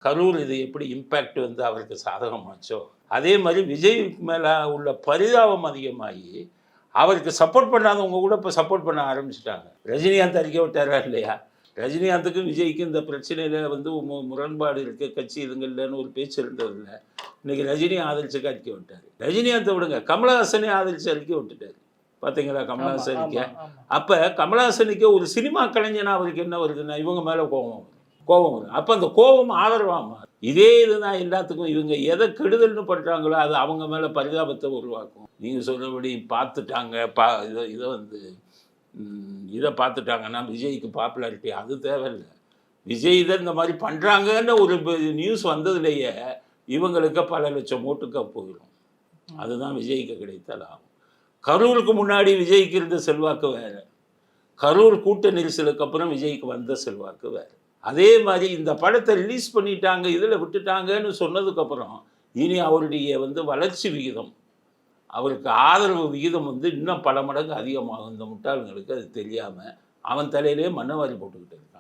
கரூர் இது எப்படி இம்பேக்ட் வந்து அவருக்கு சாதகமாச்சோ, அதே மாதிரி விஜய் மேலே உள்ள பரிதாபம் அதிகமாகி அவருக்கு சப்போர்ட் பண்ணாதவங்க கூட இப்போ சப்போர்ட் பண்ண ஆரம்பிச்சிட்டாங்க. ரஜினிகாந்த் அறிக்கை விட்டாரா இல்லையா? ரஜினிகாந்துக்கும் விஜய்க்கும் இந்த பிரச்சனையில் வந்து முரண்பாடு இருக்குது, கட்சி இதுங்க இல்லைன்னு ஒரு பேச்சு இருந்ததில்ல. இன்றைக்கி ரஜினி ஆதரிச்சுக்கு அறிக்கை விட்டார். ரஜினிகாந்தை விடுங்க, கமலஹாசனே ஆதரிச்சு அறிக்கை விட்டுட்டார். பார்த்தீங்களா கமலஹாசன் அறிக்கை? அப்போ கமலஹாசனுக்கு ஒரு சினிமா கலைஞனா அவருக்கு என்ன வருதுன்னா இவங்க மேலே கோபம் வரும். அப்போ அந்த கோபம் ஆதரவாமா இதே இதுதான் எல்லாத்துக்கும். இவங்க எதை கெடுதல்னு பண்ணுறாங்களோ அது அவங்க மேலே பரிதாபத்தை உருவாக்கும். நீங்கள் சொல்கிறபடி பார்த்துட்டாங்க இதை வந்து இதை பார்த்துட்டாங்கன்னா விஜய்க்கு பாப்புலாரிட்டி அது தேவையில்லை. விஜய் இதை இந்த மாதிரி பண்ணுறாங்கன்னு ஒரு நியூஸ் வந்ததுலேயே இவங்களுக்கு பல லட்சம் ஓட்டுக்க போயிடும். அதுதான் விஜய்க்கு கிடைத்த லாபம். கரூருக்கு முன்னாடி விஜய்க்கு இருந்த செல்வாக்கு வேறு, கரூர் கூட்ட நெரிசலுக்கு அப்புறம் விஜய்க்கு வந்த செல்வாக்கு வேறு. அதே மாதிரி இந்த படத்தை ரிலீஸ் பண்ணிட்டாங்க, இதில் விட்டுட்டாங்கன்னு சொன்னதுக்கப்புறம் இனி அவருடைய வந்து வளர்ச்சி விகிதம், அவருக்கு ஆதரவு விகிதம் வந்து இன்னும் பல மடங்கு அதிகமாகும். இந்த முட்டாள்களுக்கு அது தெரியாமல் அவன் தலையிலே மண்ணவாரி போட்டுக்கிட்டு இருக்கான்.